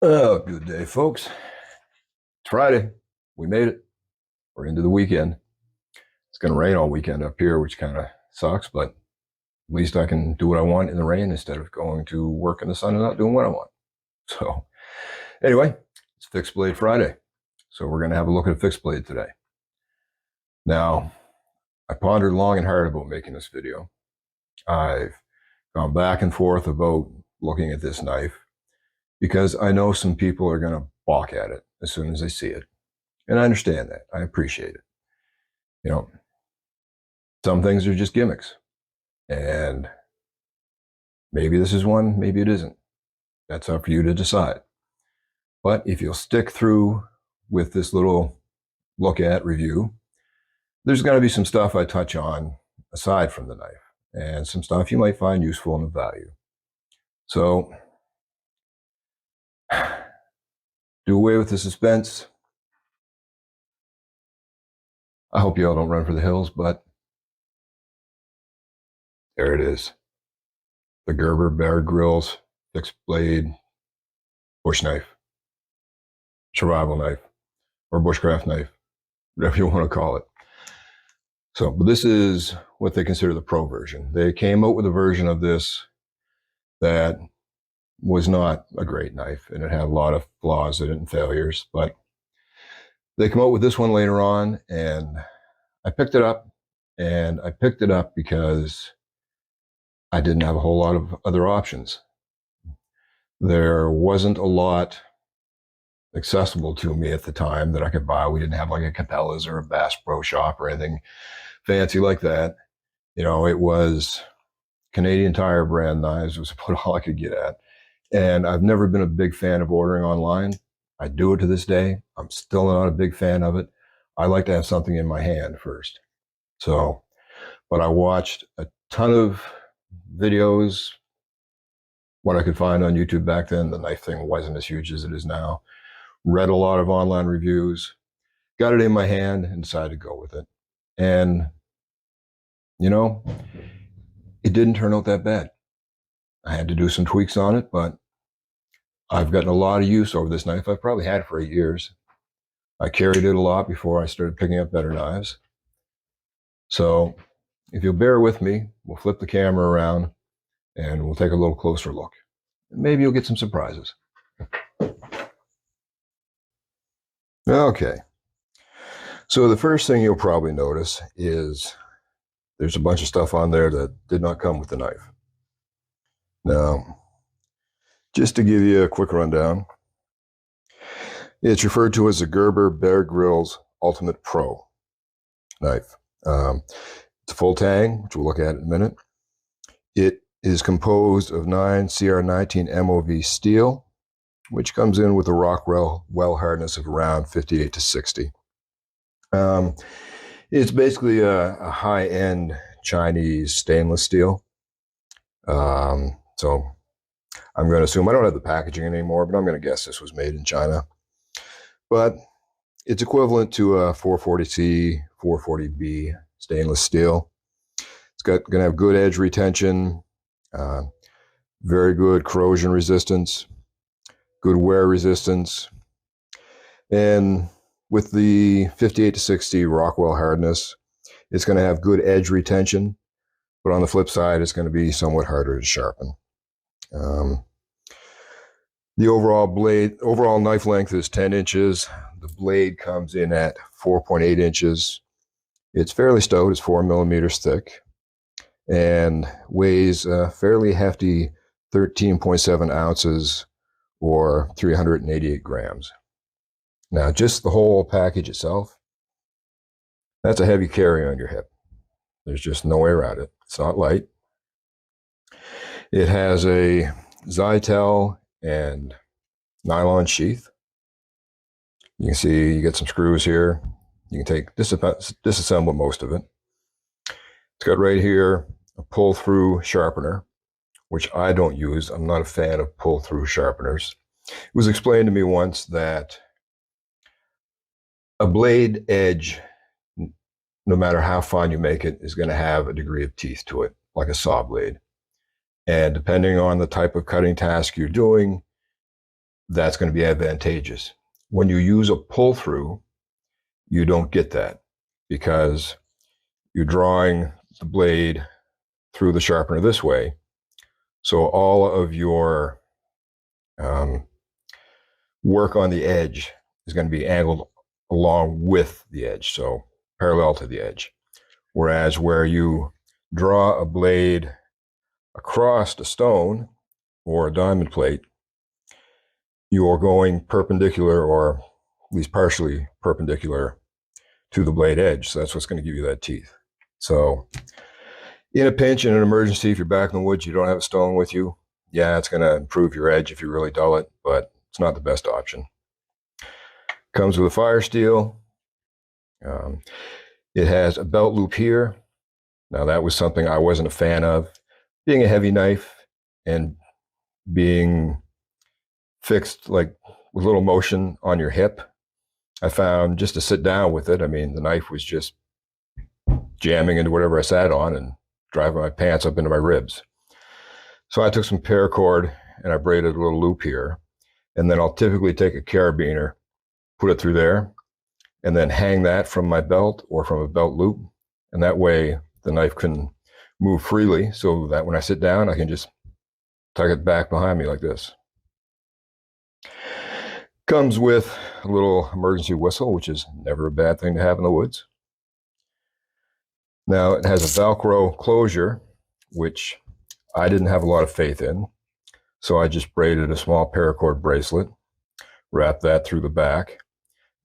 Oh, good day, folks. It's Friday. We made it. We're into the weekend. It's going to rain all weekend up here, which kind of sucks, but at least I can do what I want in the rain instead of going to work in the sun and not doing what I want. So, anyway, it's Fixed Blade Friday. So, we're going to have a look at a fixed blade today. Now, I pondered long and hard about making this video. I've gone back and forth about looking at this knife because I know some people are going to balk at it as soon as they see it. And I understand that. I appreciate it. You know, some things are just gimmicks. And maybe this is one, maybe it isn't. That's up for you to decide. But if you'll stick through with this little look at review, there's going to be some stuff I touch on aside from the knife and some stuff you might find useful and of value. So, do away with the suspense. I hope you all don't run for the hills, but there it is. The Gerber Beargrylls fixed blade bush knife, survival knife, or bushcraft knife, whatever you want to call it. So, but this is what they consider the pro version. They came out with a version of this that was not a great knife, and it had a lot of flaws in it and failures, but they come out with this one later on, and I picked it up, and I picked it up because I didn't have a whole lot of other options. There wasn't a lot accessible to me at the time that I could buy. We didn't have like a Cabela's or a Bass Pro Shop or anything fancy like that. You know, it was Canadian Tire brand knives was about all I could get at. And I've never been a big fan of ordering online. I do it to this day. I'm still not a big fan of it. I like to have something in my hand first. So, but I watched a ton of videos, what I could find on YouTube back then. The knife thing wasn't as huge as it is now. Read a lot of online reviews, got it in my hand and decided to go with it. And, you know, it didn't turn out that bad. I had to do some tweaks on it, but I've gotten a lot of use over this knife. I've probably had it for 8 years. I carried it a lot before I started picking up better knives. So if you'll bear with me, we'll flip the camera around and we'll take a little closer look. Maybe you'll get some surprises. Okay. So the first thing you'll probably notice is there's a bunch of stuff on there that did not come with the knife. Now, just to give you a quick rundown, it's referred to as the Gerber Beargrylls Ultimate Pro knife. It's a full tang, which we'll look at in a minute. It is composed of 9 CR19 MOV steel, which comes in with a Rockwell well hardness of around 58 to 60. It's basically a high-end Chinese stainless steel. So I'm going to assume, I don't have the packaging anymore, but I'm going to guess this was made in China. But it's equivalent to a 440C, 440B stainless steel. It's going to have good edge retention, very good corrosion resistance, good wear resistance. And with the 58 to 60 Rockwell hardness, it's going to have good edge retention, but on the flip side, it's going to be somewhat harder to sharpen. The overall knife length is 10 inches. The blade comes in at 4.8 inches. It's fairly stout. It's 4 millimeters thick and weighs a fairly hefty 13.7 ounces or 388 grams. Now, just the whole package itself, that's a heavy carry on your hip. There's just no way around it. It's not light. It has a Zytel and nylon sheath. You can see you get some screws here. You can disassemble most of it. It's got right here a pull-through sharpener, which I don't use. I'm not a fan of pull-through sharpeners. It was explained to me once that a blade edge, no matter how fine you make it, is going to have a degree of teeth to it, like a saw blade. And depending on the type of cutting task you're doing, that's going to be advantageous. When you use a pull through, you don't get that because you're drawing the blade through the sharpener this way. So all of your work on the edge is going to be angled along with the edge, so parallel to the edge. Whereas where you draw a blade across a stone or a diamond plate, you are going perpendicular, or at least partially perpendicular, to the blade edge. So that's what's going to give you that teeth. So in a pinch, in an emergency, if you're back in the woods, you don't have a stone with you, yeah, it's going to improve your edge if you really dull it, but it's not the best option. Comes with a fire steel. It has a belt loop here. Now that was something I wasn't a fan of. Being a heavy knife and being fixed like with little motion on your hip, I found just to sit down with it, I mean, the knife was just jamming into whatever I sat on and driving my pants up into my ribs. So I took some paracord and I braided a little loop here. And then I'll typically take a carabiner, put it through there, and then hang that from my belt or from a belt loop. And that way the knife can move freely so that when I sit down, I can just tuck it back behind me like this. Comes with a little emergency whistle, which is never a bad thing to have in the woods. Now it has a Velcro closure, which I didn't have a lot of faith in. So I just braided a small paracord bracelet, wrapped that through the back.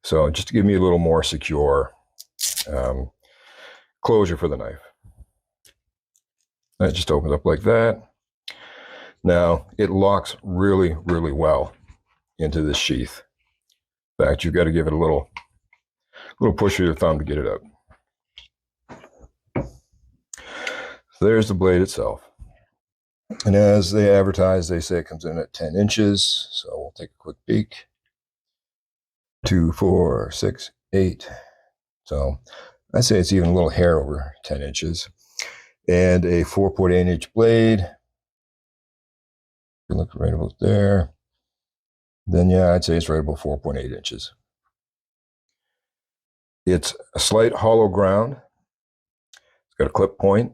So just to give me a little more secure closure for the knife. That just opens up like that. Now it locks really, really well into this sheath. In fact, you've got to give it a little push with your thumb to get it up. So there's the blade itself. And as they advertise, they say it comes in at 10 inches. So we'll take a quick peek. 2, 4, 6, 8. So I'd say it's even a little hair over 10 inches. And a 4.8-inch blade. You look right about there. Then yeah, I'd say it's right about 4.8 inches. It's a slight hollow ground. It's got a clip point.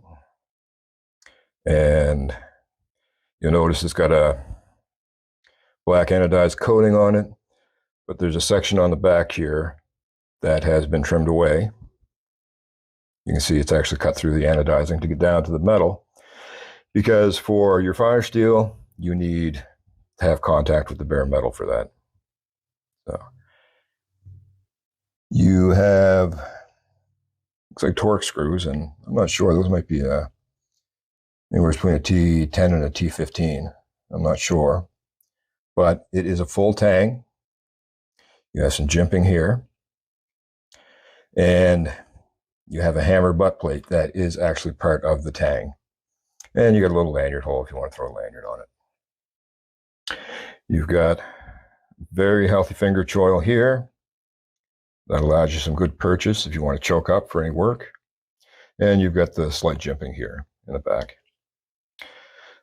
And you'll notice it's got a black anodized coating on it, but there's a section on the back here that has been trimmed away. You can see it's actually cut through the anodizing to get down to the metal, because for your fire steel, you need to have contact with the bare metal for that. So you have, looks like torque screws, and I'm not sure, those might be anywhere between a T10 and a T15. I'm not sure, but it is a full tang. You have some jimping here, and you have a hammer butt plate that is actually part of the tang. And you got a little lanyard hole if you want to throw a lanyard on it. You've got very healthy finger choil here. That allows you some good purchase if you want to choke up for any work. And you've got the slight jimping here in the back.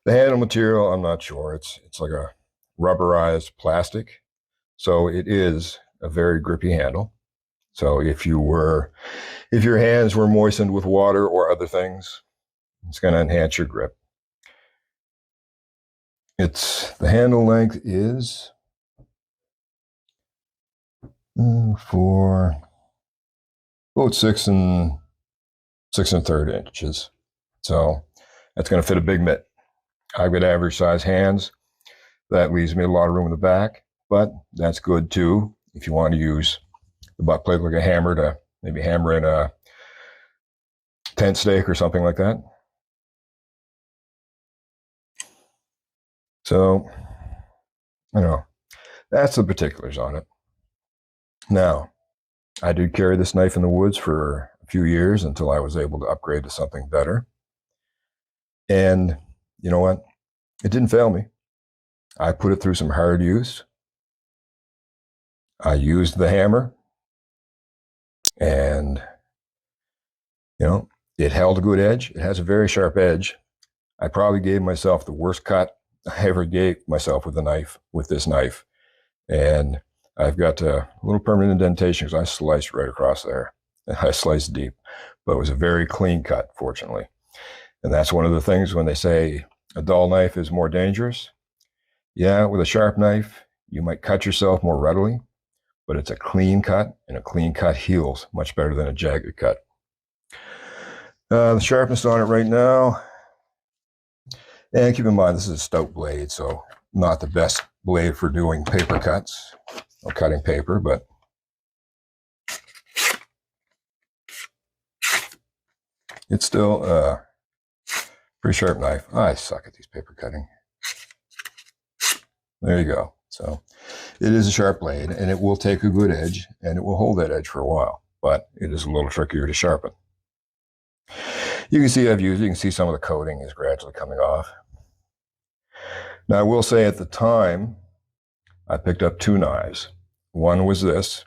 The handle material, I'm not sure. It's like a rubberized plastic. So it is a very grippy handle. So if your hands were moistened with water or other things, it's going to enhance your grip. The handle length is for about 6 1/3 inches. So that's going to fit a big mitt. I've got average size hands. That leaves me a lot of room in the back, but that's good too if you want to use the butt plate like a hammer to maybe hammer in a tent stake or something like that. So, that's the particulars on it. Now, I did carry this knife in the woods for a few years until I was able to upgrade to something better. And you know what? It didn't fail me. I put it through some hard use. I used the hammer, and it held a good edge. It has a very sharp edge. I probably gave myself the worst cut I ever gave myself with this knife. And I've got a little permanent indentation because I sliced right across there. I sliced deep, but it was a very clean cut, fortunately. And that's one of the things when they say a dull knife is more dangerous. Yeah, with a sharp knife, you might cut yourself more readily, but it's a clean cut, and a clean cut heals much better than a jagged cut. The sharpness on it right now, and keep in mind this is a stout blade, so not the best blade for doing paper cuts or cutting paper, but it's still a pretty sharp knife. I suck at these paper cutting. There you go. So it is a sharp blade, and it will take a good edge, and it will hold that edge for a while, but it is a little trickier to sharpen. You can see you can see some of the coating is gradually coming off. Now, I will say at the time, I picked up two knives. One was this,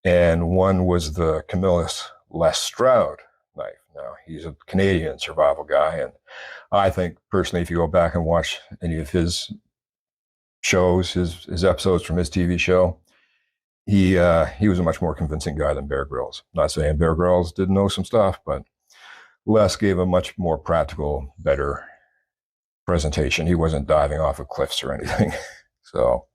and one was the Camillus Les Stroud knife. Now, he's a Canadian survival guy, and I think, personally, if you go back and watch any of his shows, his episodes from his TV show, he was a much more convincing guy than Bear Grylls. Not saying Bear Grylls didn't know some stuff, but Les gave a much more practical, better presentation. He wasn't diving off of cliffs or anything. So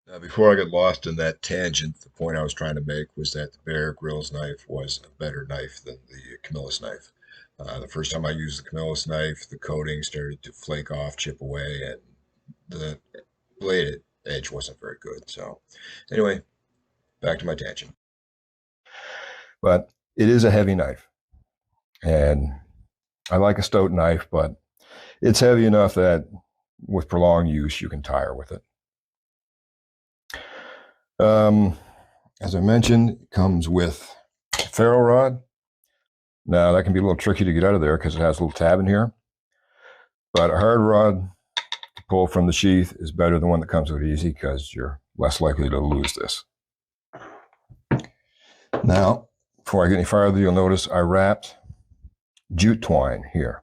now, before I get lost in that tangent, the point I was trying to make was that the Bear Grylls knife was a better knife than the Camillus knife. The first time I used the Camillus knife, the coating started to flake off, chip away, and the blade edge wasn't very good. So anyway, back to my tangent. But it is a heavy knife. And I like a stout knife, but it's heavy enough that with prolonged use, you can tire with it. As I mentioned, it comes with a ferro rod. Now, that can be a little tricky to get out of there because it has a little tab in here. But a hard rod to pull from the sheath is better than one that comes with easy because you're less likely to lose this. Now, before I get any farther, you'll notice I wrapped jute twine here.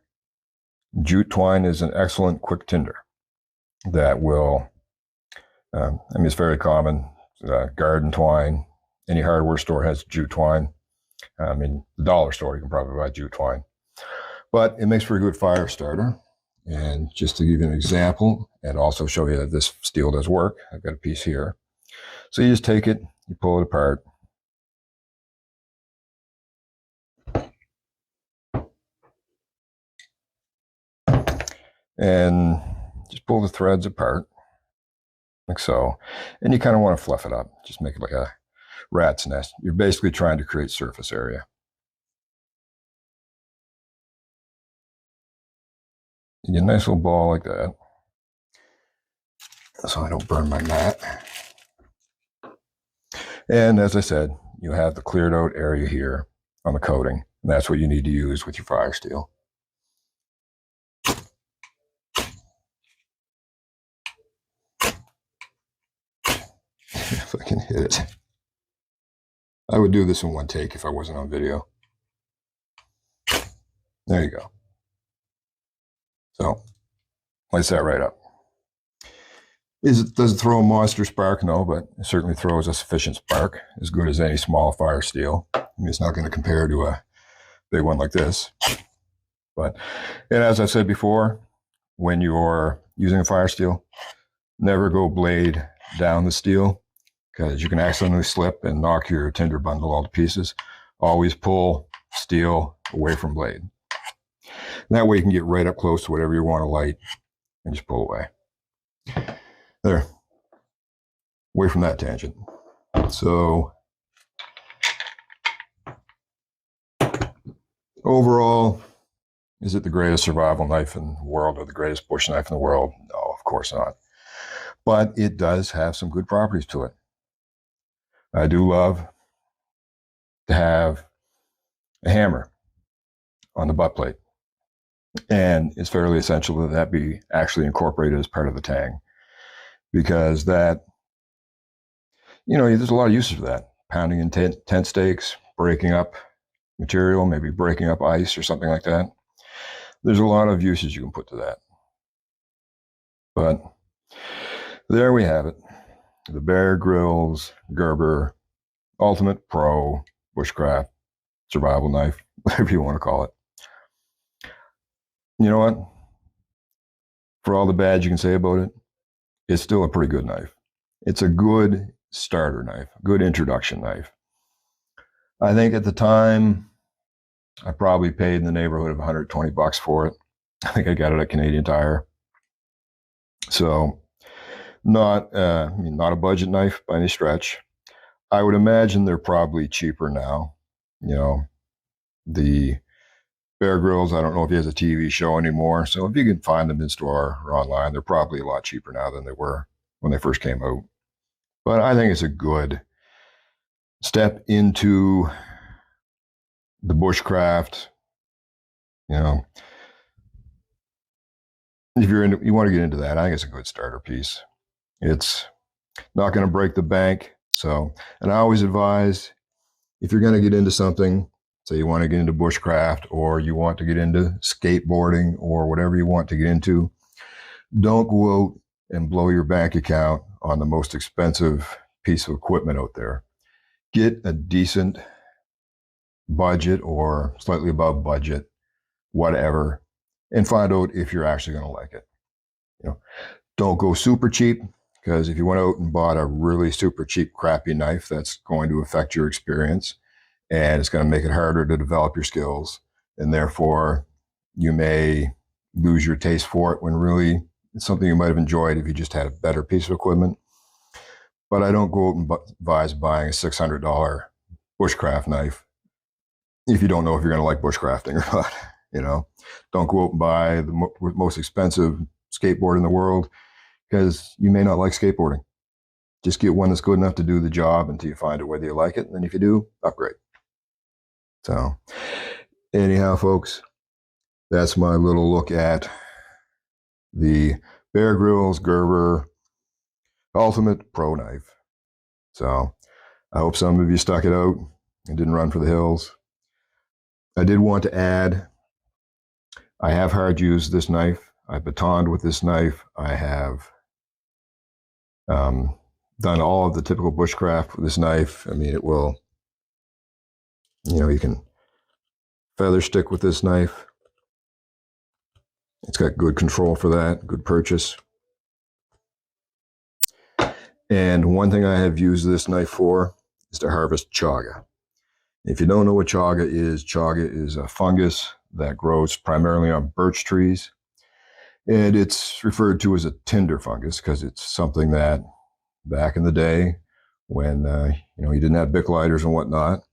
Jute twine is an excellent quick tinder that will, it's very common. Garden twine, any hardware store has jute twine. The dollar store, you can probably buy jute twine. But it makes for a good fire starter. And just to give you an example, and also show you that this steel does work, I've got a piece here. So you just take it, you pull it apart. And just pull the threads apart, like so. And you kind of want to fluff it up. Just make it like a rat's nest. You're basically trying to create surface area. You get a nice little ball like that, so I don't burn my mat. And as I said, you have the cleared out area here on the coating. And that's what you need to use with your fire steel. If I can hit it. I would do this in one take if I wasn't on video. There you go. So, lights that right up. Does it throw a monster spark? No, but it certainly throws a sufficient spark, as good as any small fire steel. It's not going to compare to a big one like this. But, and as I said before, when you're using a fire steel, never go blade down the steel, because you can accidentally slip and knock your tinder bundle all to pieces. Always pull steel away from blade. And that way you can get right up close to whatever you want to light and just pull away. There. Away from that tangent. So, overall, is it the greatest survival knife in the world or the greatest bush knife in the world? No, of course not. But it does have some good properties to it. I do love to have a hammer on the butt plate. And it's fairly essential that that be actually incorporated as part of the tang. Because that, there's a lot of uses for that. Pounding in tent stakes, breaking up material, maybe breaking up ice or something like that. There's a lot of uses you can put to that. But there we have it. the Bear Grylls Gerber Ultimate Pro Bushcraft Survival Knife, whatever you want to call it. You know what? For all the bad you can say about it, it's still a pretty good knife. It's a good starter knife, good introduction knife. I think at the time, I probably paid in the neighborhood of $120 for it. I think I got it at Canadian Tire. So not a budget knife by any stretch. I would imagine they're probably cheaper now. You know, the Bear Grylls, I don't know if he has a TV show anymore. So if you can find them in store or online, they're probably a lot cheaper now than they were when they first came out. But I think it's a good step into the bushcraft. You know, if you want to get into that, I think it's a good starter piece. It's not going to break the bank. So, and I always advise, if you're going to get into something, say you want to get into bushcraft or you want to get into skateboarding or whatever you want to get into, don't go out and blow your bank account on the most expensive piece of equipment out there. Get a decent budget or slightly above budget, whatever, and find out if you're actually going to like it. You know, don't go super cheap, because if you went out and bought a really super cheap, crappy knife, that's going to affect your experience and it's going to make it harder to develop your skills. And therefore, you may lose your taste for it when really it's something you might have enjoyed if you just had a better piece of equipment. But I don't go out and advise buying a $600 bushcraft knife if you don't know if you're going to like bushcrafting or not. You know, don't go out and buy the most expensive skateboard in the world, because you may not like skateboarding. Just get one that's good enough to do the job until you find out whether you like it. And then if you do, upgrade. So anyhow, folks, that's my little look at the Bear Grylls Gerber Ultimate Pro Knife. So I hope some of you stuck it out and didn't run for the hills. I did want to add, I have hard used this knife. I batoned with this knife. I have done all of the typical bushcraft with this knife. I mean, it will, you know, you can feather stick with this knife. It's got good control for that, good purchase. And one thing I have used this knife for is to harvest chaga. If you don't know what chaga is a fungus that grows primarily on birch trees. And it's referred to as a tinder fungus because it's something that back in the day when you didn't have Bic lighters and whatnot,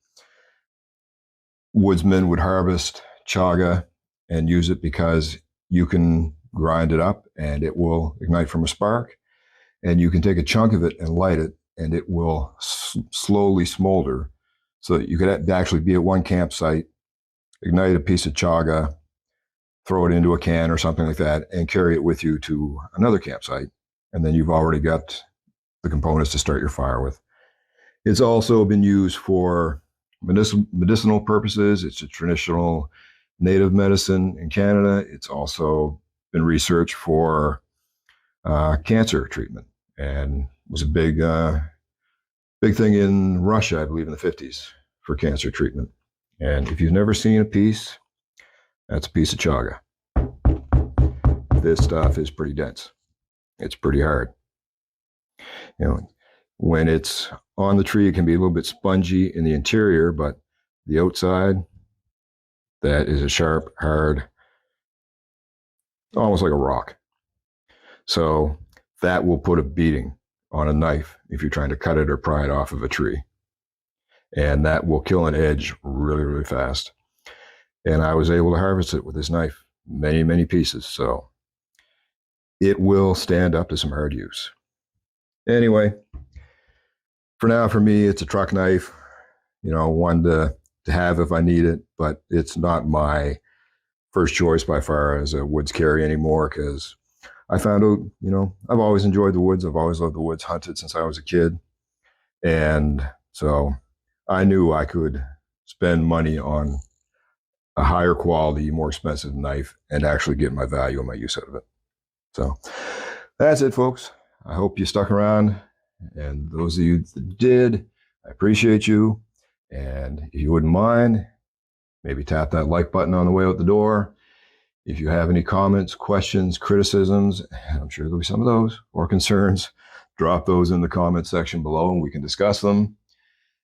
woodsmen would harvest chaga and use it because you can grind it up and it will ignite from a spark, and you can take a chunk of it and light it and it will slowly smolder, so that you could actually be at one campsite, ignite a piece of chaga, throw it into a can or something like that, and carry it with you to another campsite. And then you've already got the components to start your fire with. It's also been used for medicinal purposes. It's a traditional native medicine in Canada. It's also been researched for cancer treatment, and was a big thing in Russia, I believe, in the 50s for cancer treatment. And if you've never seen a piece, that's a piece of chaga. This stuff is pretty dense. It's pretty hard. You know, when it's on the tree, it can be a little bit spongy in the interior, but the outside, that is a sharp, hard, almost like a rock. So that will put a beating on a knife if you're trying to cut it or pry it off of a tree. And that will kill an edge really, really fast. And I was able to harvest it with this knife, many, many pieces. So it will stand up to some hard use. Anyway, for now, for me, it's a truck knife, one to have if I need it, but it's not my first choice by far as a woods carry anymore, because I found out, I've always enjoyed the woods. I've always loved the woods, hunted since I was a kid. And so I knew I could spend money on a higher quality, more expensive knife and actually get my value and my use out of it. So that's it, folks. I hope you stuck around And those of you that did, I appreciate you. And if you wouldn't mind, maybe tap that like button on the way out the door. If you have any comments, questions, criticisms, and I'm sure there'll be some of those, or concerns, drop those in the comment section below and we can discuss them.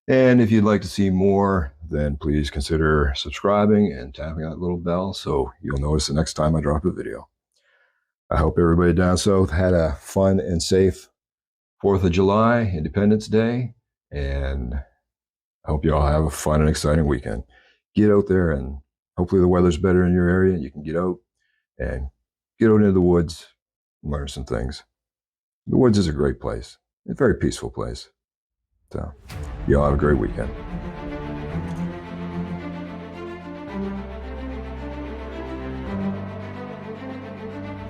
And if you'd like to see more, then please consider subscribing and tapping that little bell so you'll notice the next time I drop a video. I hope everybody down south had a fun and safe 4th of July, Independence Day, and I hope you all have a fun and exciting weekend. Get out there, and hopefully the weather's better in your area and you can get out into the woods and learn some things. The woods is a great place. It's a very peaceful place. So you all have a great weekend.